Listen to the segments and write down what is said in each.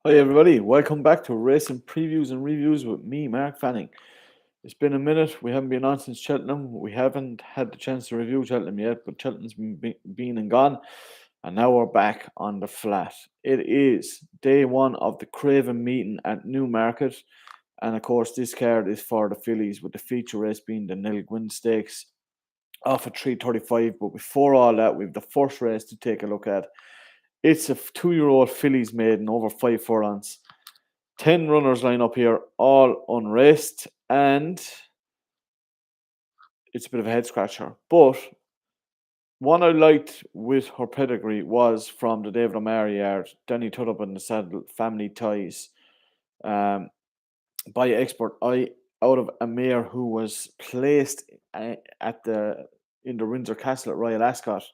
Hi everybody, welcome back to Racing Previews and Reviews with me, Mark Fanning. It's been a minute, we haven't been on since Cheltenham. We haven't had the chance to review Cheltenham yet, but Cheltenham's been and gone, and now we're back on the flat. It is day one of the Craven meeting at Newmarket, and of course this card is for the fillies, with the feature race being the Nell Gwyn Stakes off at 3:35. But before all that, we've the first race to take a look at. It's a 2-year-old fillies maiden over 5 furlongs. 10 runners line up here, all unraced, and it's a bit of a head scratcher. But one I liked with her pedigree was from the David O'Mara yard, Danny Tudhope in the saddle, Family Ties, um, by expert eye, out of a mare who was placed in the Windsor Castle at Royal Ascot.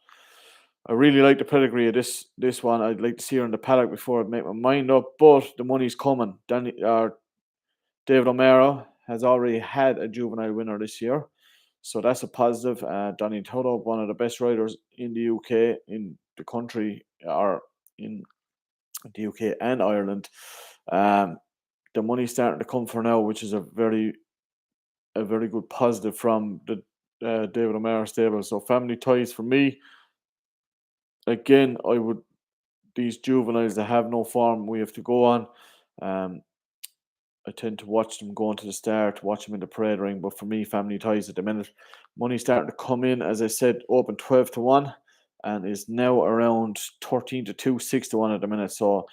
I really like the pedigree of this one. I'd like to see her in the paddock before I make my mind up, but the money's coming. David O'Mara has already had a juvenile winner this year, so that's a positive. Danny Tudhope, one of the best riders in the UK, in the country, or in the UK and Ireland. The money's starting to come for now, which is a very good positive from the David O'Mara stable. So Family Ties for me. Again, these juveniles that have no form, we have to go on. I tend to watch them going to the start, watch them in the parade ring. But for me, Family Ties at the minute, money starting to come in. As I said, open 12 to 1 and is now around 13 to 2, 6 to 1 at the minute. So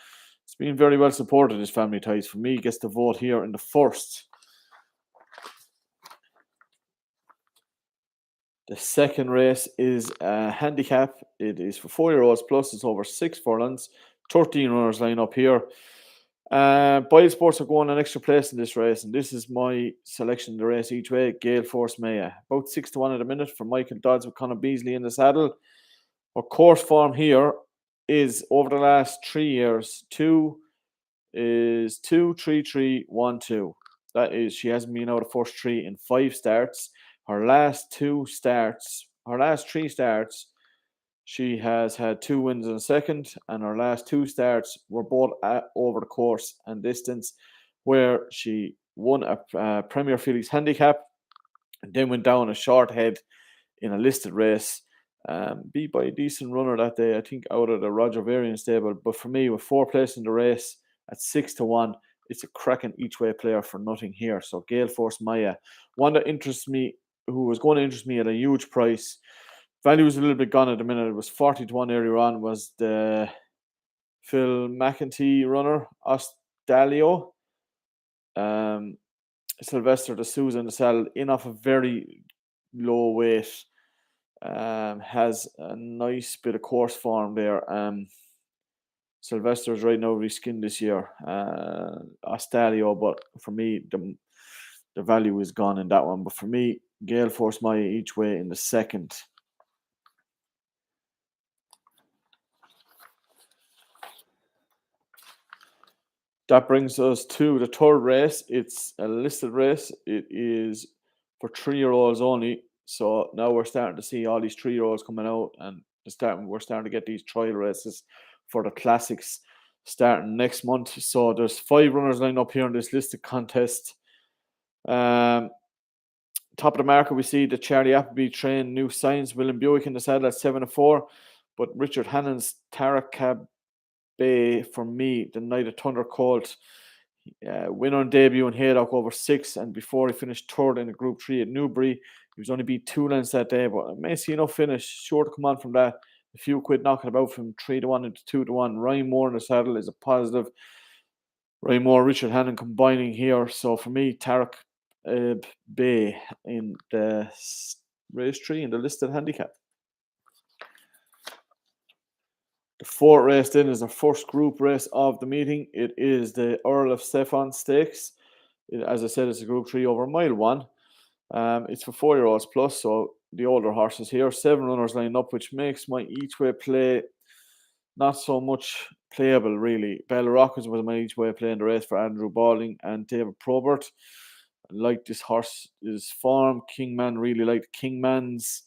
it's been very well supported, this Family Ties. For me, gets the vote here in the first. The second race is a handicap. It is for 4-year-olds plus. It's over 6 furlongs. 13 runners line up here. Boyle Sports are going an extra place in this race, and this is my selection of the race each way. Gale Force Maya, about 6 to 1 at a minute for Michael Dodds with Conor Beasley in the saddle. Her course form here is over the last 3 years. 2 is 2, 3, 3, 1, 2. That is, she hasn't been out of first 3 in 5 starts. Her last 3 starts, she has had 2 wins in a second, and her last 2 starts were both over the course and distance, where she won a Premier Fillies Handicap and then went down a short head in a listed race. Beat by a decent runner that day, I think, out of the Roger Varian stable. But for me, with 4 places in the race at 6 to 1, it's a cracking each way player for nothing here. So Gale Force Maya, one that interests me, who was going to interest me at a huge price. Value was a little bit gone at the minute. It was 40 to 1 earlier on. Was the Phil McEntee runner, Ostalio. Sylvester de Souza in the saddle, in off a very low weight. Has a nice bit of course form there. Sylvester's right now reskinned this year. Ostalio, but for me, the value is gone in that one. But for me, Gale Force Maya each way in the second. That brings us to the third race. It's a listed race. It is for 3-year-olds only. So now we're starting to see all these 3-year-olds coming out, and we're starting to get these trial races for the classics starting next month. So there's 5 runners lined up here in this listed contest. Top of the market, we see the Charlie Appleby train, New Science, William Buick in the saddle at 7 to 4. But Richard Hannon's Tarakab Bay, for me, the Night of Thunder Colt, winner on debut in Haydock over 6, and before he finished third in the Group 3 at Newbury, he was only beat 2 lengths that day, but I may see enough finish, sure to come on from that. A few quid knocking about from 3 to 1 into 2 to 1. Ryan Moore in the saddle is a positive. Ryan Moore, Richard Hannon combining here. So for me, Tarak Bay in the race 3 in the listed handicap. The fourth race then is the first group race of the meeting. It is the Earl of Stefan Stakes. As I said, it's a Group 3 over mile 1. It's for 4-year-olds plus, so the older horses here. 7 runners lined up, which makes my each way play not so much playable, really. Bella Rockers was my each way play in the race for Andrew Balding and David Probert. I like this horse, his form. Kingman, really liked Kingman's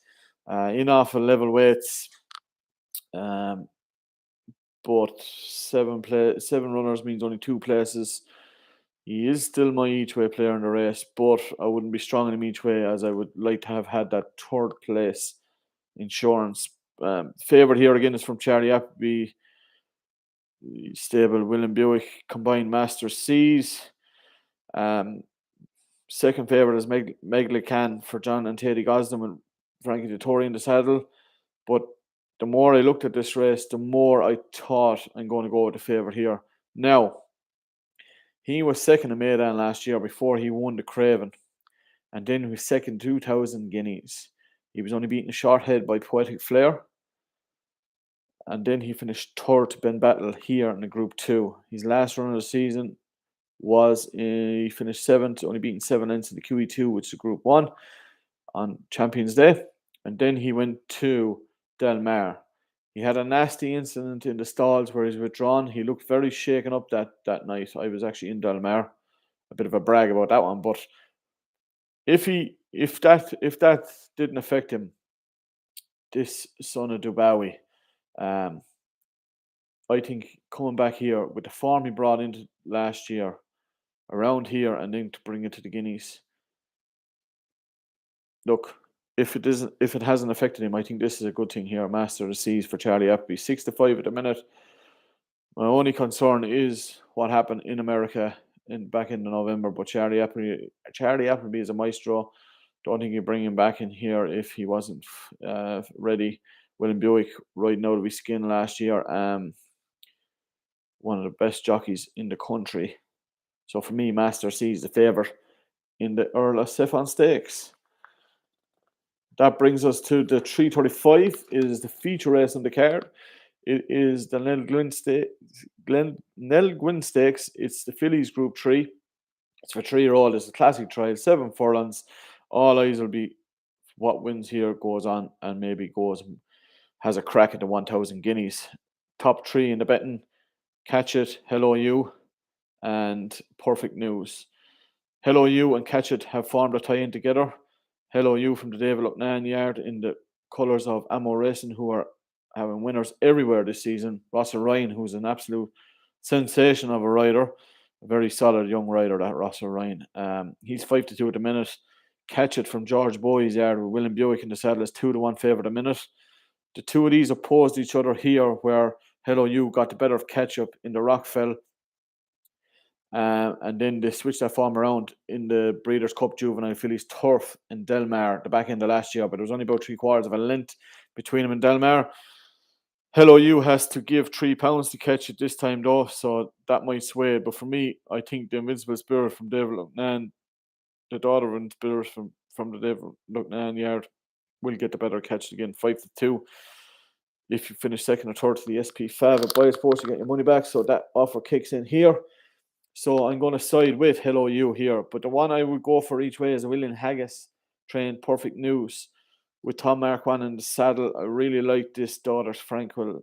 in off of level weights. but seven runners means only 2 places. He is still my each way player in the race, but I wouldn't be strong in him each way, as I would like to have had that third place insurance. Favourite here again is from Charlie Appleby. Stable William Buick combined Master C's. Second favourite is Meglican for John and Teddy Gosden and Frankie Dettori in the saddle. But the more I looked at this race, the more I thought I'm going to go with the favourite here. Now, he was second in Maidan last year before he won the Craven. And then he was second 2,000 guineas. He was only beaten a short head by Poetic Flair. And then he finished third to Ben Battle here in the Group 2. His last run of the season was he finished 7th, only beaten 7 lengths in the QE2, which is Group 1 on Champions Day. And then he went to Del Mar. He had a nasty incident in the stalls where he's withdrawn. He looked very shaken up that night. I was actually in Del Mar. A bit of a brag about that one. But if that didn't affect him, this son of Dubawi, I think coming back here with the form he brought into last year, around here, and then to bring it to the Guineas. Look, if it hasn't affected him, I think this is a good thing here. Master of the Seas for Charlie Appleby, 6-5 at the minute. My only concern is what happened in America back in November. But Charlie Appleby is a maestro. Don't think you bring him back in here if he wasn't ready. William Buick riding out of his skin last year. One of the best jockeys in the country. So for me, Master C is the favourite in the Earl of Sefon Stakes. That brings us to the 335. It is the feature race on the card. It is the Nell Gwyn Stakes. It's the Fillies Group 3. It's for 3-year-old. It's a classic trial, 7 furlongs. All eyes will be what wins here, goes on, and maybe has a crack at the 1,000 guineas. Top 3 in the betting: Catch It, Hello You, and Perfect News. Hello You and Catch It have formed a tie-in together. Hello You from the David Lucknan yard in the colours of Amo Racing, who are having winners everywhere this season. Ross Ryan, who's an absolute sensation of a rider, a very solid young rider, that Ross Ryan. He's 5-2 at the minute. Catch It from George Boy's yard with William Buick in the saddle is 2-1 favourite a minute. The two of these opposed each other here, where Hello You got the better of Catch Up in the Rockfell. And then they switched that form around in the Breeders' Cup Juvenile Fillies Turf in Del Mar, the back end of last year, but there was only about 3/4 of a length between them and Del Mar. Hello You has to give £3 to Catch It this time, though, so that might sway. But for me, I think the Invincible Spirit from David Lucknan, the daughter of Invincible Spirit from the David Lucknan yard, will get the better. Catch It again, 5-2. If you finish second or third to the SP5 at Bias Sports, you get your money back. So that offer kicks in here. So I'm going to side with Hello You here. But the one I would go for each way is a William Haggis trained Perfect News with Tom Marquand in the saddle. I really like this daughter Franquil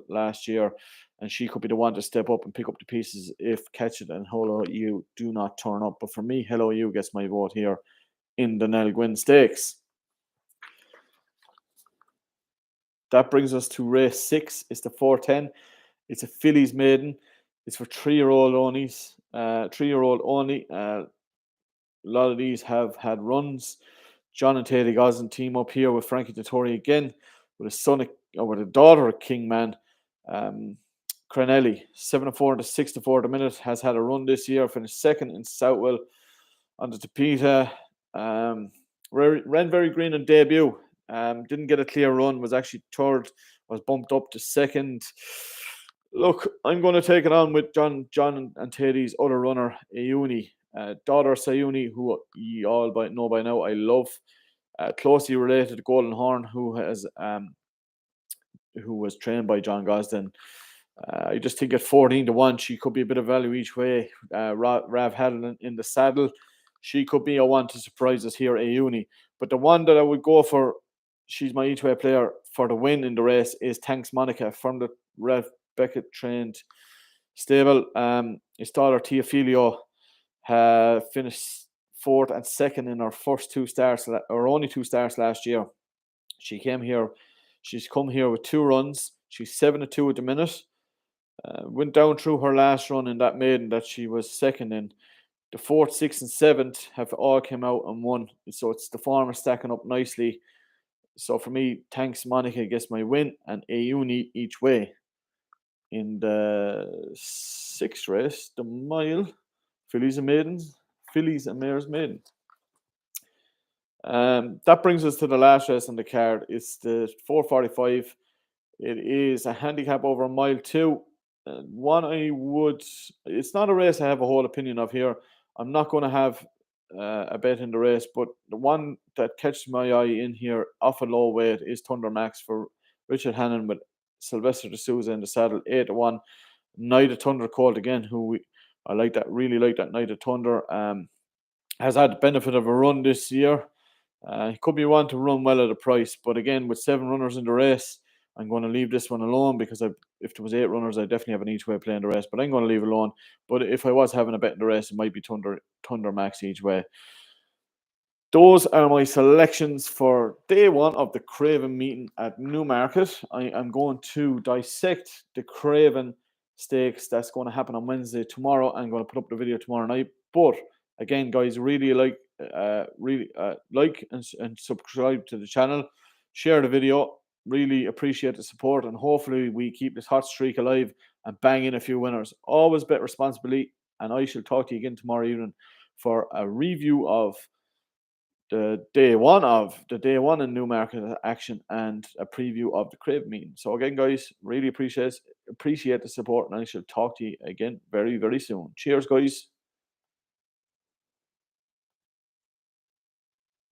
last year, and she could be the one to step up and pick up the pieces if Catch It and Hello You do not turn up. But for me, Hello You gets my vote here in the Nell Gwyn Stakes. That brings us to race 6. It's the 410. It's a Fillies maiden. It's for 3-year-old only. A lot of these have had runs. John and Teddy Gosden team up here with Frankie Dettori again, with a daughter of Kingman. Cranelli, 7-4 to 6-4 at the minute, has had a run this year. Finished second in Southwell on the Tapita. Ran very green on debut. Didn't get a clear run. Was actually third. Was bumped up to second. Look, I'm going to take it on with John and Teddy's other runner, Ayuni. Daughter Sayuni, who you all know by now, I love. Closely related to Golden Horn, who was trained by John Gosden. I just think at 14-1, she could be a bit of value each way. Rav Haddon in the saddle. She could be a one to surprise us here, Ayuni. But the one that I would go for, she's my each way player for the win in the race, is Thanks Monica from the Rev Beckett trained stable. His daughter Teofilio finished 4th and 2nd in her first 2 starts, or only 2 starts last year. She's come here with 2 runs, She's 7-2 at the minute. Went down through her last run in that maiden that she was second in. The fourth, sixth, and seventh have all come out and won. So it's the form is stacking up nicely. So for me, thanks Monica gets my win and a uni each way. In the sixth race, the mile, fillies and maidens, fillies and mares maiden. That brings us to the last race on the card. It's the 4:45. It is a handicap over a mile 2. One it's not a race I have a whole opinion of here. I'm not going to have a bet in the race, but the one that catches my eye in here off a low weight is Thunder Max for Richard Hannon with Sylvester D'Souza in the saddle, 8-1. Night of Thunder called again, I like that, really like that Night of Thunder. Has had the benefit of a run this year. He could be one to run well at a price, but again, with 7 runners in the race, I'm going to leave this one alone because if there was 8 runners, I definitely have an each way play in the race, but I'm going to leave it alone. But if I was having a bet in the race, it might be Thunder Max each way. Those are my selections for day 1 of the Craven meeting at Newmarket. I am going to dissect the Craven stakes that's going to happen on Wednesday tomorrow. I'm going to put up the video tomorrow night. But again, guys, really like and subscribe to the channel. Share the video. Really appreciate the support, and hopefully we keep this hot streak alive and bang in a few winners. Always bet responsibly, and I shall talk to you again tomorrow evening for a review of the day one in Newmarket action and a preview of the Craven meeting. So again, guys, really appreciate the support, and I shall talk to you again very, very soon. Cheers, guys.